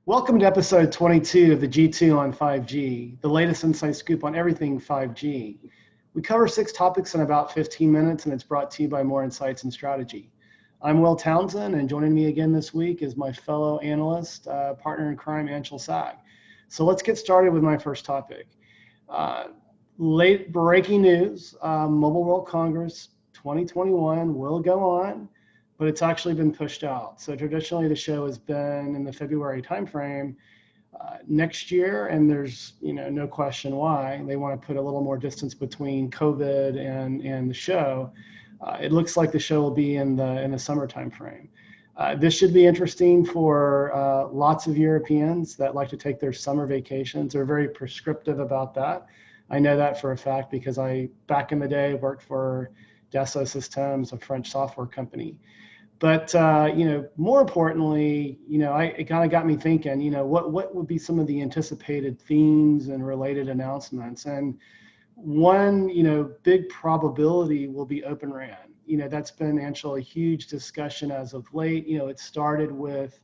Welcome to episode 22 of the G2 on 5G, the latest inside scoop on everything 5G. We cover 6 topics in about 15 minutes, and it's brought to you by More Insights and Strategy. I'm Will Townsend, and joining me again this week is my fellow analyst, partner in crime, Anshel. So let's get started with my first topic. Late breaking news, Mobile World Congress 2021 will go on, but it's actually been pushed out. So traditionally the show has been in the February timeframe next year, and there's no question why. They want to put a little more distance between COVID and the show. It looks like the show will be in the summer timeframe. This should be interesting for lots of Europeans that like to take their summer vacations. They're very prescriptive about that. I know that for a fact because I, back in the day, worked for Dassault Systems, a French software company. But more importantly, it kind of got me thinking, what would be some of the anticipated themes and related announcements? And one, big probability will be Open RAN. That's been actually a huge discussion as of late. It started with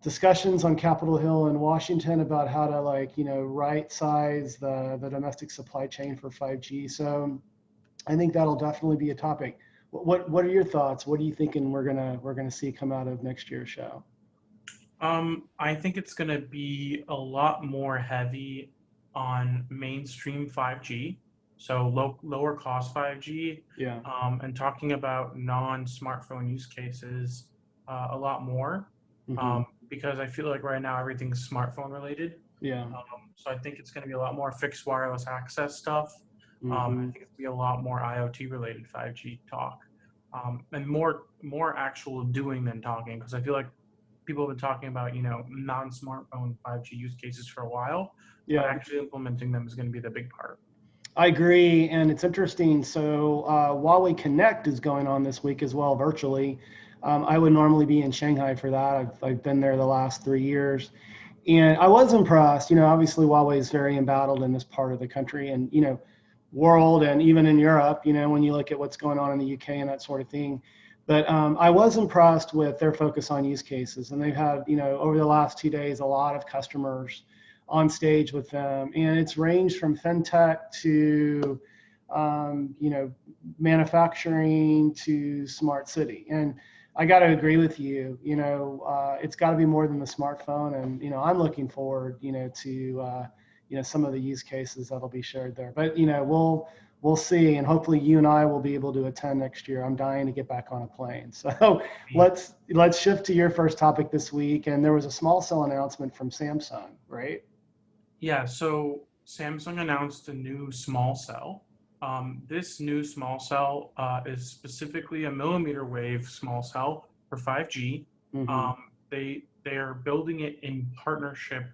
discussions on Capitol Hill in Washington about how to right size the domestic supply chain for 5G. So I think that'll definitely be a topic. What are your thoughts? What are you thinking we're gonna see come out of next year's show? I think it's gonna be a lot more heavy on mainstream 5G, so lower cost 5G. Yeah. And talking about non-smartphone use cases a lot more, Mm-hmm. because I feel like right now everything's smartphone related. Yeah. So I think it's gonna be a lot more fixed wireless access stuff. I Mm-hmm. think it's gonna be a lot more IoT related 5G talk, and more actual doing than talking, because I feel like people have been talking about non-smartphone 5G use cases for a while, but Yeah. actually implementing them is going to be the big part. I agree, and it's interesting. So Huawei Connect is going on this week as well, virtually. I would normally be in Shanghai for that. I've been there the last 3 years, and I was impressed. Obviously Huawei is very embattled in this part of the country, and world, and even in Europe. When you look at what's going on in the UK and that sort of thing. But I was impressed with their focus on use cases, and they've had over the last 2 days a lot of customers on stage with them, and it's ranged from fintech to manufacturing to smart city. And I got to agree with you. It's got to be more than the smartphone, and I'm looking forward to some of the use cases that'll be shared there. But we'll see, and hopefully you and I will be able to attend next year. I'm dying to get back on a plane. So let's shift to your first topic this week. And there was a small cell announcement from Samsung, right? Yeah, so Samsung announced a new small cell. This new small cell is specifically a millimeter wave small cell for 5G. Mm-hmm. They are building it in partnership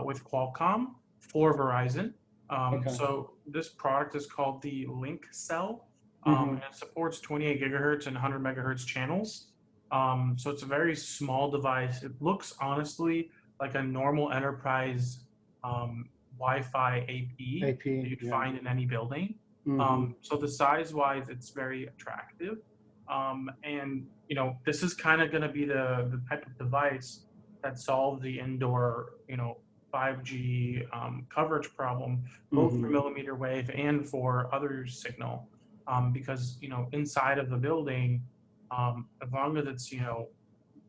with Qualcomm for Verizon. Okay. So this product is called the Link Cell, Mm-hmm. and it supports 28 gigahertz and 100 megahertz channels. So it's a very small device. It looks honestly like a normal enterprise Wi-Fi AP that you'd Yeah. find in any building. Mm-hmm. So the size-wise, it's very attractive. And this is kind of going to be the type of device that solves the indoor 5G coverage problem, both for Mm-hmm. millimeter wave and for other signal, because inside of the building, as long as it's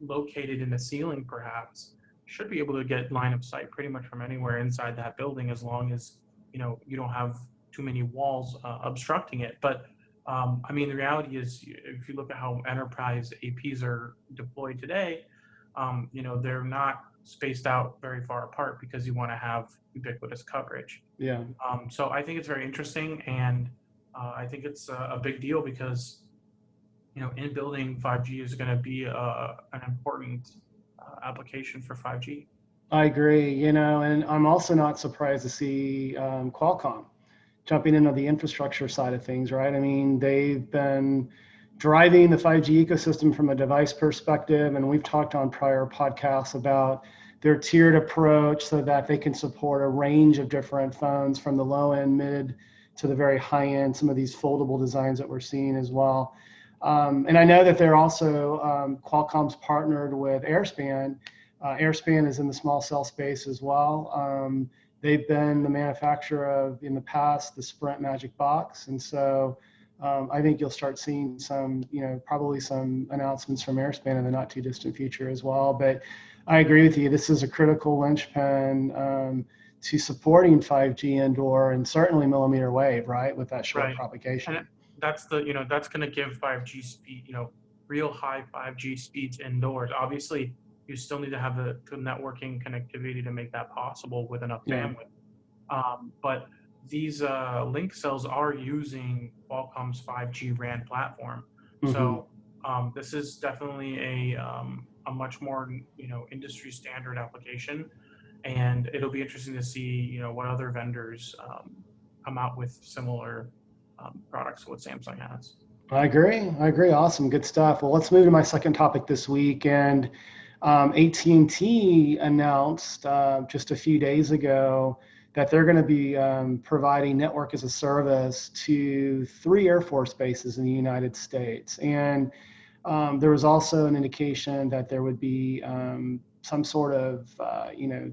located in the ceiling, perhaps should be able to get line of sight pretty much from anywhere inside that building, as long as you don't have too many walls obstructing it. But the reality is, if you look at how enterprise APs are deployed today, they're not spaced out very far apart because you want to have ubiquitous coverage. Yeah. So I think it's very interesting, and I think it's a big deal because in building 5G is going to be an important application for 5G. I agree. And I'm also not surprised to see Qualcomm jumping into the infrastructure side of things, right? I mean, they've been driving the 5G ecosystem from a device perspective, and we've talked on prior podcasts about their tiered approach so that they can support a range of different phones from the low end, mid to the very high end, some of these foldable designs that we're seeing as well. And I know that they're also, Qualcomm's partnered with Airspan Airspan is in the small cell space as well. They've been the manufacturer of, in the past, the Sprint Magic Box. And so I think you'll start seeing some, probably some announcements from Airspan in the not too distant future as well. But I agree with you. This is a critical linchpin to supporting 5G indoor and certainly millimeter wave, right, with that short propagation. And that's that's going to give 5G speed, real high 5G speeds indoors. Obviously, you still need to have the networking connectivity to make that possible with enough bandwidth. But these link cells are using Qualcomm's 5G RAN platform. So this is definitely a much more industry standard application, and it'll be interesting to see what other vendors come out with similar products to what Samsung has. I agree. Awesome. Good stuff. Well, let's move to my second topic this week. And AT&T announced just a few days ago that they're going to be providing network as a service to 3 Air Force bases in the United States. And there was also an indication that there would be some sort of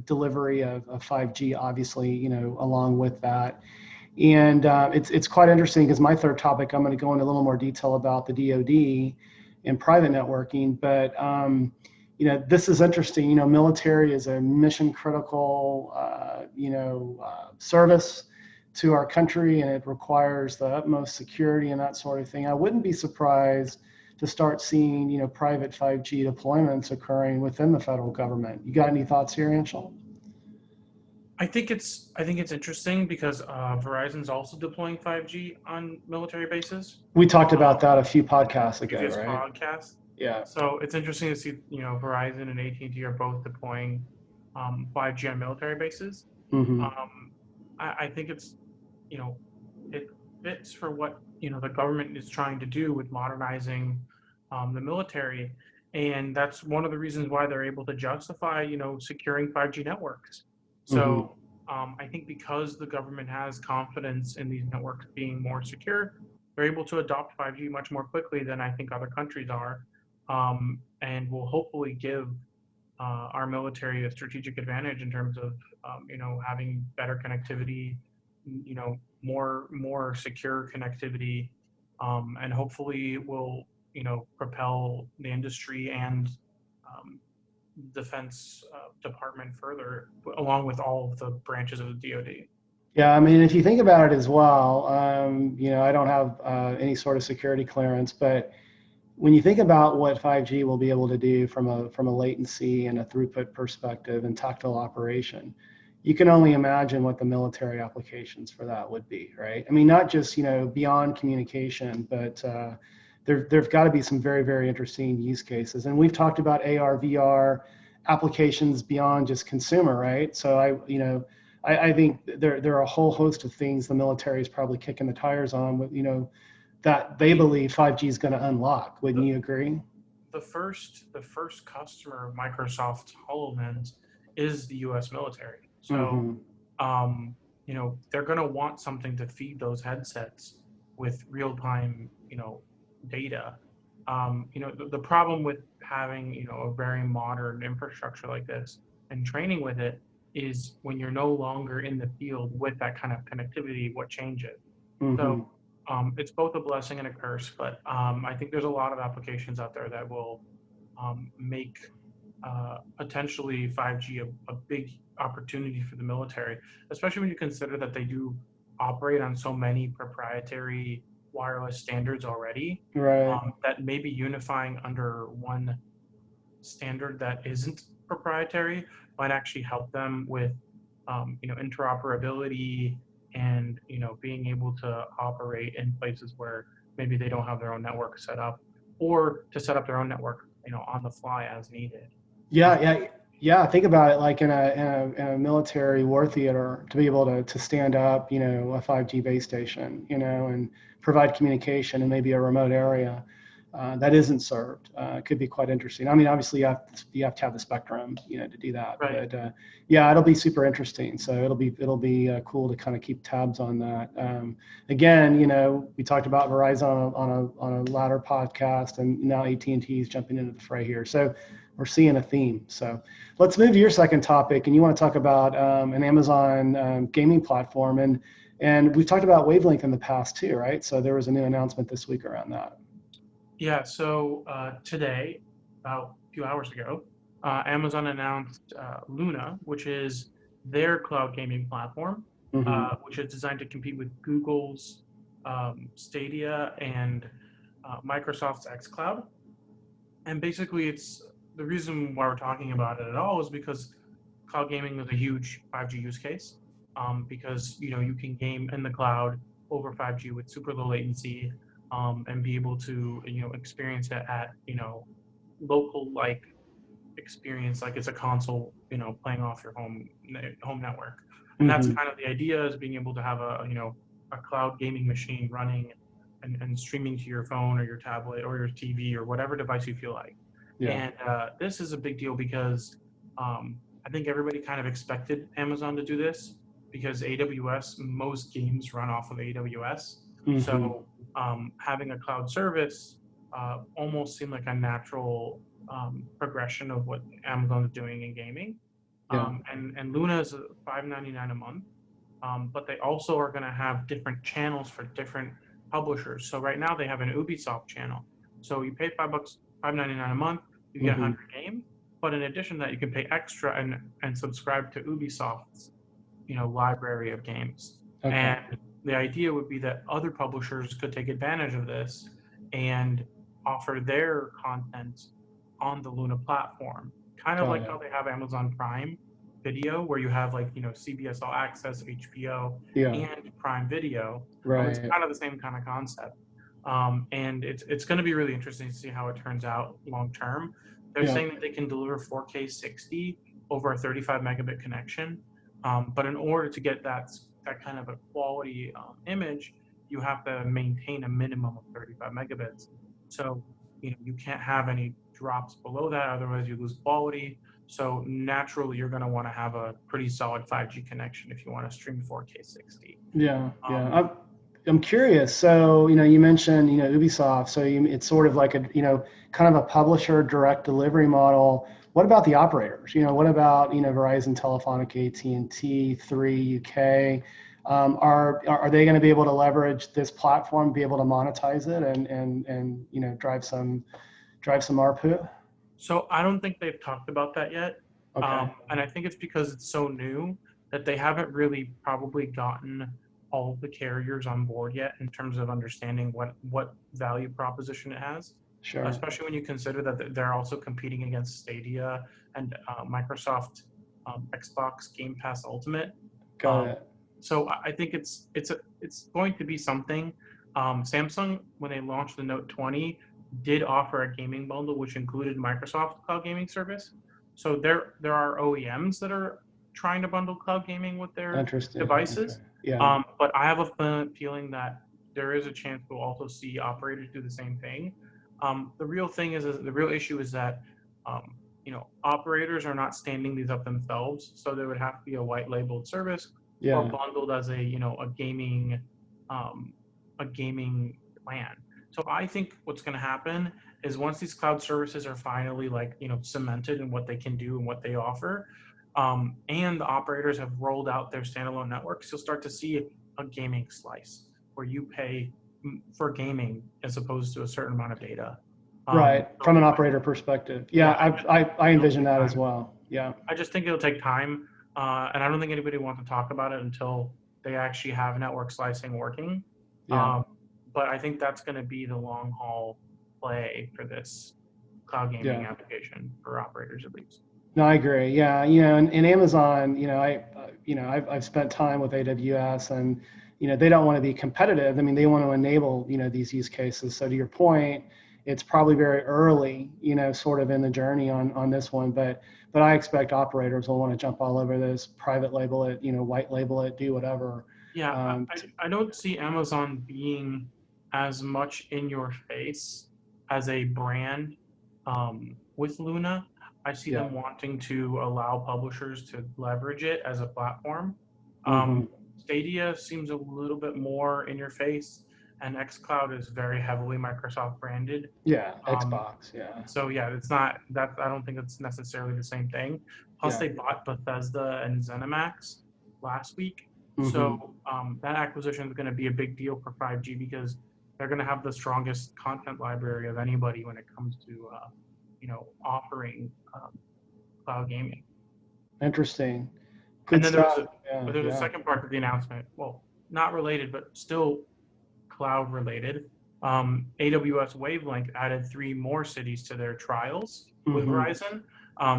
delivery of 5G, obviously, along with that. And it's quite interesting because my third topic, I'm going to go into a little more detail about the DoD and private networking. But this is interesting. Military is a mission critical, service to our country, and it requires the utmost security and that sort of thing. I wouldn't be surprised to start seeing, private 5G deployments occurring within the federal government. You got any thoughts here, Anshel? I think it's interesting because Verizon's also deploying 5G on military bases. We talked about that a few podcasts ago, right? Podcast. Yeah. So it's interesting to see, Verizon and AT&T are both deploying 5G on military bases. I think it's, it fits for what the government is trying to do with modernizing the military, and that's one of the reasons why they're able to justify securing 5G networks. So I think because the government has confidence in these networks being more secure, they're able to adopt 5G much more quickly than I think other countries are, and will hopefully give our military a strategic advantage in terms of having better connectivity, more secure connectivity, and hopefully will propel the industry and defense department further, along with all of the branches of the DoD. Yeah, I mean, if you think about it as well, I don't have any sort of security clearance, but when you think about what 5G will be able to do from a latency and a throughput perspective and tactile operation, you can only imagine what the military applications for that would be, right? I mean, not just beyond communication, but there've got to be some very, very interesting use cases. And we've talked about AR, VR applications beyond just consumer, right? So I think there are a whole host of things the military is probably kicking the tires on with, that they believe 5G is going to unlock. Wouldn't you agree? The first customer of Microsoft's HoloLens is the U.S. military. So, they're going to want something to feed those headsets with real-time, data. The problem with having, a very modern infrastructure like this and training with it is when you're no longer in the field with that kind of connectivity, what changes? So it's both a blessing and a curse, but I think there's a lot of applications out there that will make potentially 5G a big opportunity for the military, especially when you consider that they do operate on so many proprietary wireless standards already, right? That maybe unifying under one standard that isn't proprietary might actually help them with interoperability and being able to operate in places where maybe they don't have their own network set up, or to set up their own network on the fly as needed. Yeah. Think about it like in a military war theater, to be able to stand up a 5G base station and provide communication in maybe a remote area. that isn't served. Could be quite interesting. I mean, obviously you have to have the spectrum, to do that. Right. But yeah, it'll be super interesting. So it'll be cool to kind of keep tabs on that. Again, we talked about Verizon on a latter podcast, and now AT&T is jumping into the fray here. So we're seeing a theme. So let's move to your second topic, and you want to talk about an Amazon gaming platform, and we've talked about Wavelength in the past too, right? So there was a new announcement this week around that. Yeah, so today, about a few hours ago, Amazon announced Luna, which is their cloud gaming platform, which is designed to compete with Google's Stadia and Microsoft's xCloud. And basically, it's the reason why we're talking about it at all is because cloud gaming is a huge 5G use case. Because you can game in the cloud over 5G with super low latency. And be able to experience it at local like experience, like it's a console playing off your home network. And that's kind of the idea, is being able to have a cloud gaming machine running and streaming to your phone or your tablet or your TV or whatever device you feel like. And this is a big deal because I think everybody kind of expected Amazon to do this, because AWS, most games run off of AWS. So having a cloud service almost seemed like a natural progression of what Amazon is doing in gaming. And Luna is $5.99 a month, but they also are going to have different channels for different publishers. So right now they have an Ubisoft channel. So you pay $5.99 a month, you get 100 games, but in addition to that, you can pay extra and subscribe to Ubisoft's library of games. And the idea would be that other publishers could take advantage of this and offer their content on the Luna platform, kind of like how they have Amazon Prime Video, where you have CBS All Access, HBO, and Prime Video. It's kind of the same kind of concept. And it's going to be really interesting to see how it turns out long term. They're saying that they can deliver 4K 60 over a 35 megabit connection. But in order to get that kind of a quality image, you have to maintain a minimum of 35 megabits. So you can't have any drops below that, otherwise you lose quality. So naturally, you're going to want to have a pretty solid 5G connection if you want to stream 4K 60. I'm curious. So you mentioned Ubisoft. So it's sort of like a kind of a publisher direct delivery model. What about the operators? What about Verizon, Telefonica, AT&T, 3 UK? Are they going to be able to leverage this platform, be able to monetize it, and drive some ARPU? So I don't think they've talked about that yet. And I think it's because it's so new that they haven't really probably gotten all of the carriers on board yet in terms of understanding what value proposition it has. Sure. Especially when you consider that they're also competing against Stadia and Microsoft Xbox Game Pass Ultimate. Got it. So I think it's going to be something. Samsung, when they launched the Note 20, did offer a gaming bundle which included Microsoft Cloud Gaming Service. So there are OEMs that are trying to bundle cloud gaming with their devices. But I have a feeling that there is a chance we'll also see operators do the same thing. The real issue is that operators are not standing these up themselves, so there would have to be a white labeled service or bundled as a gaming plan. So I think what's going to happen is once these cloud services are finally cemented in what they can do and what they offer, and the operators have rolled out their standalone networks, you'll start to see a gaming slice where you pay for gaming as opposed to a certain amount of data. From an operator perspective. I envision that as well. I just think it'll take time, and I don't think anybody wants to talk about it until they actually have network slicing working. But I think that's going to be the long haul play for this cloud gaming application for operators, at least. No, I agree. And Amazon, I've spent time with AWS, and they don't want to be competitive. I mean, they want to enable these use cases. So to your point, it's probably very early, sort of in the journey on this one. But I expect operators will want to jump all over this, private label it, white label it, do whatever. I don't see Amazon being as much in your face as a brand with Luna. I see Yeah. them wanting to allow publishers to leverage it as a platform. Hmm. Stadia seems a little bit more in your face, and xCloud is very heavily Microsoft branded. Yeah. Um, Xbox. Yeah. so yeah, it's not that, I don't think it's necessarily the same thing. Plus, Yeah. they bought Bethesda and ZeniMax last week, Hmm. so that acquisition is going to be a big deal for 5G because they're going to have the strongest content library of anybody when it comes to offering cloud gaming. Interesting. And Good then there was stuff. a Yeah. but there's a Yeah. second part of the announcement. Well, not related, but still cloud related. AWS Wavelength added 3 more cities to their trials with Hmm. Verizon.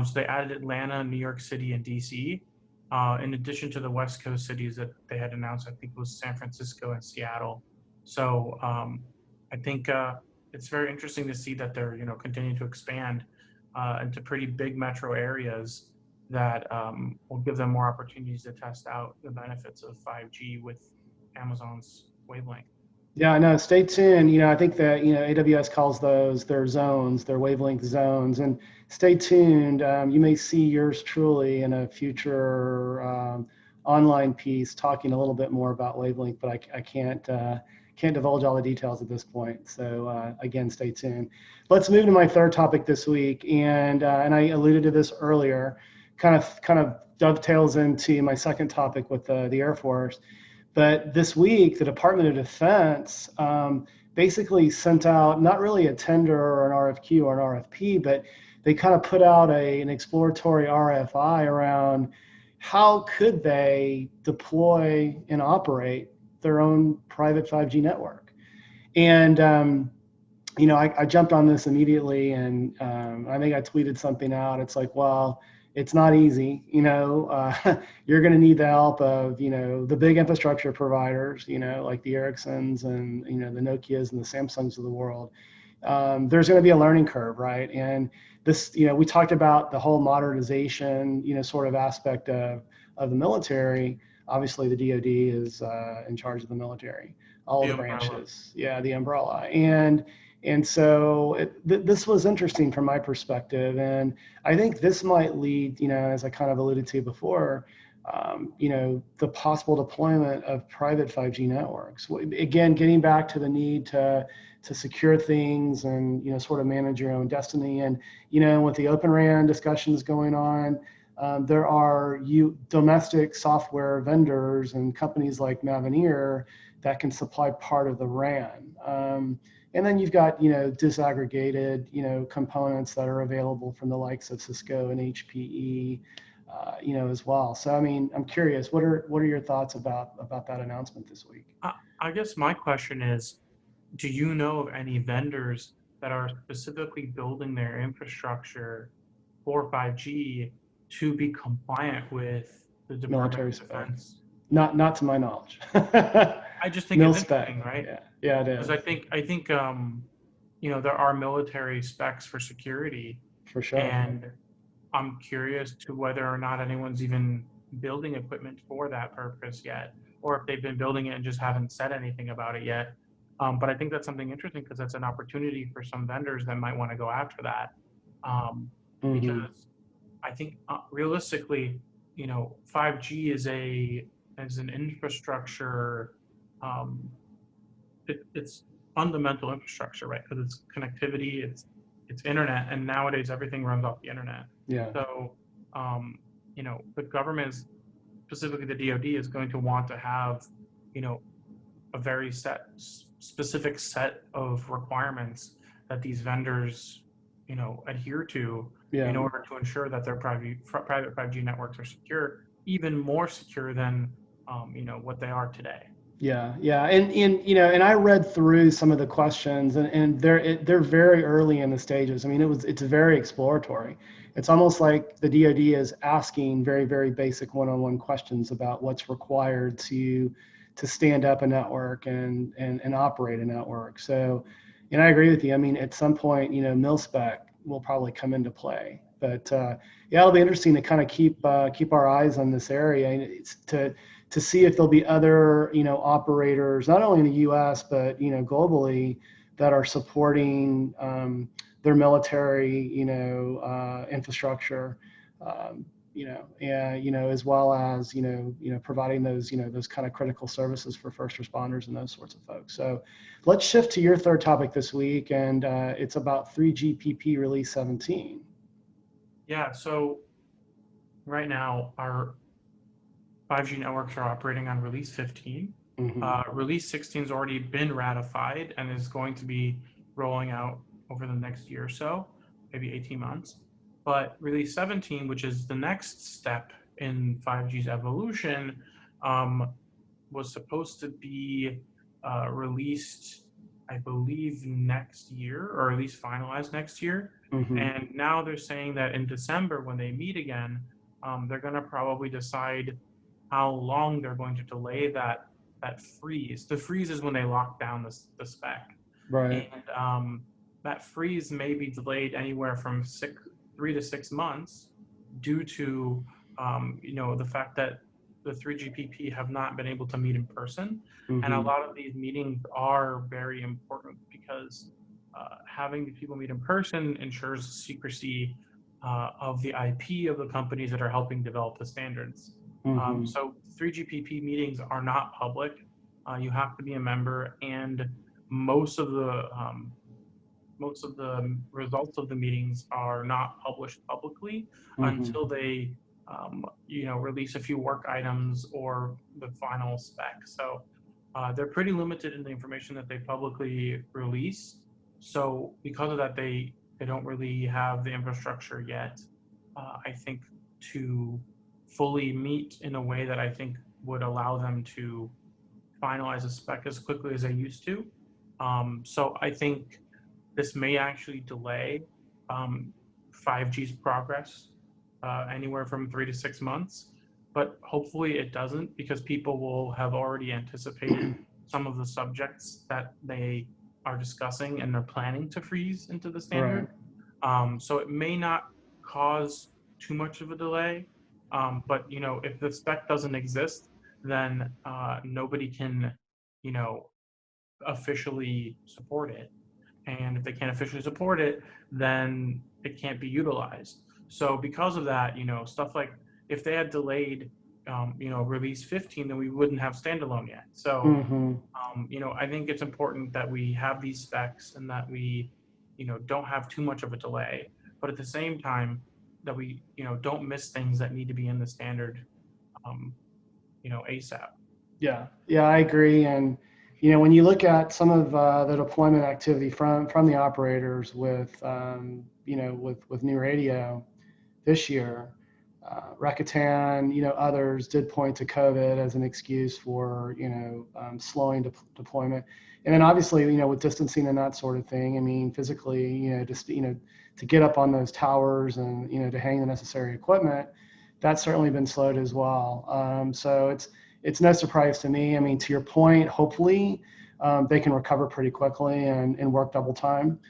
So they added Atlanta, New York City, and DC. In addition to the West Coast cities that they had announced, I think it was San Francisco and Seattle. So I think it's very interesting to see that they're continuing to expand into pretty big metro areas that will give them more opportunities to test out the benefits of 5G with Amazon's Wavelength. Yeah, I know. Stay tuned. I think that, AWS calls those their zones, their wavelength zones. And stay tuned. You may see yours truly in a future online piece talking a little bit more about wavelength, but I can't divulge all the details at this point. So again, stay tuned. Let's move to my third topic this week, and I alluded to this earlier. Kind of dovetails into my second topic with the Air Force. But this week, the Department of Defense basically sent out not really a tender or an RFQ or an RFP, but they kind of put out an exploratory RFI around how could they deploy and operate their own private 5G network. And I jumped on this immediately, and I think I tweeted something out. It's like, well, it's not easy. You're going to need the help of the big infrastructure providers, like the Ericssons and the Nokias and the Samsungs of the world. There's going to be a learning curve, right? And this, we talked about the whole modernization, sort of aspect of the military. Obviously, the DoD is in charge of the military, all The the umbrella. branches, yeah, the umbrella. And so this was interesting from my perspective, and I think this might lead, as I kind of alluded to before, the possible deployment of private 5G networks. Again, getting back to the need to secure things and sort of manage your own destiny. And with the Open RAN discussions going on, there are domestic software vendors and companies like Mavenir that can supply part of the RAN. And then you've got disaggregated components that are available from the likes of Cisco and HPE, as well. So I mean, I'm curious, what are your thoughts about that announcement this week? I guess my question is, do you know of any vendors that are specifically building their infrastructure for 5G to be compliant with the Department Military of spec? Defense? Not to my knowledge. I just think Mil it's spec. interesting, right? Yeah, yeah, it Because is I think there are military specs for security, for sure. and I'm curious to whether or not anyone's even building equipment for that purpose yet, or if they've been building it and just haven't said anything about it yet. But I think that's something interesting because that's an opportunity for some vendors that might want to go after that. Um, Hmm. because I think realistically, 5G is an infrastructure. Um, it's fundamental infrastructure, right? Because it's connectivity, it's internet, and nowadays everything runs off the internet. Yeah, So, the government, specifically the DoD, is going to want to have, a very specific set of requirements that these vendors, adhere to yeah. in order to ensure that their private 5G networks are secure, even more secure than, what they are today. Yeah, yeah, and I read through some of the questions, and they're very early in the stages. I mean, it's very exploratory. It's almost like the DoD is asking very, very basic one-on-one questions about what's required to stand up a network and operate a network. So, and I agree with you. I mean, at some point, mil spec will probably come into play. But yeah, it'll be interesting to kind of keep our eyes on this area, and it's to see if there'll be other operators not only in the U.S. but globally that are supporting their military, infrastructure, and as well as providing those those kind of critical services for first responders and those sorts of folks. So let's shift to your third topic this week, and it's about 3GPP release 17. Yeah, so right now our 5G networks are operating on release 15. Release 16 has already been ratified and is going to be rolling out over the next year or so, maybe 18 months. But release 17, which is the next step in 5G's evolution, was supposed to be released, I believe, next year, or at least finalized next year. And now they're saying that in December, when they meet again, they're going to probably decide how long they're going to delay that freeze. The freeze is when they lock down the spec. Right. And that freeze may be delayed anywhere from 3 to 6 months due to the fact that the 3GPP have not been able to meet in person. And a lot of these meetings are very important because having the people meet in person ensures secrecy of the IP of the companies that are helping develop the standards. So 3GPP meetings are not public. You have to be a member, and most of the results of the meetings are not published publicly until they release a few work items or the final spec. So they're pretty limited in the information that they publicly release. So because of that, they don't really have the infrastructure yet, I think, to fully meet in a way that I think would allow them to finalize a spec as quickly as they used to. So I think this may actually delay 5G's progress anywhere from 3 to 6 months, but hopefully it doesn't, because people will have already anticipated some of the subjects that they are discussing and they're planning to freeze into the standard. Right. So it may not cause too much of a delay, but if the spec doesn't exist, then nobody can officially support it. And if they can't officially support it, then it can't be utilized. So because of that, stuff like if they had delayed, release 15, then we wouldn't have standalone yet. So, I think it's important that we have these specs and that we, don't have too much of a delay, but at the same time that we, don't miss things that need to be in the standard, ASAP. Yeah, I agree. And when you look at some of the deployment activity from the operators with with new radio this year, Rakuten, others did point to COVID as an excuse for slowing deployment. And then obviously with distancing and that sort of thing, I mean physically just to get up on those towers and to hang the necessary equipment, that's certainly been slowed as well. So it's no surprise to me. I mean, to your point, hopefully they can recover pretty quickly and work double time,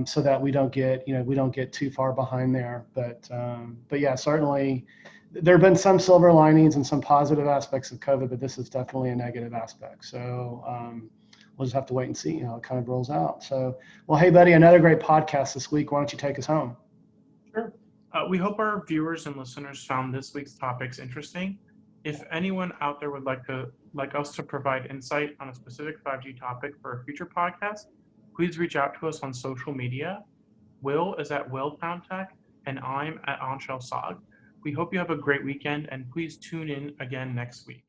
so that we don't get too far behind there. But yeah, certainly there have been some silver linings and some positive aspects of COVID, but this is definitely a negative aspect. So we'll just have to wait and see how it kind of rolls out. So, well, hey, buddy, another great podcast this week. Why don't you take us home? Sure. We hope our viewers and listeners found this week's topics interesting. If anyone out there would like us to provide insight on a specific 5G topic for a future podcast, please reach out to us on social media. Will is at Will Poundtech, and I'm at Anshel Sog. We hope you have a great weekend, and please tune in again next week.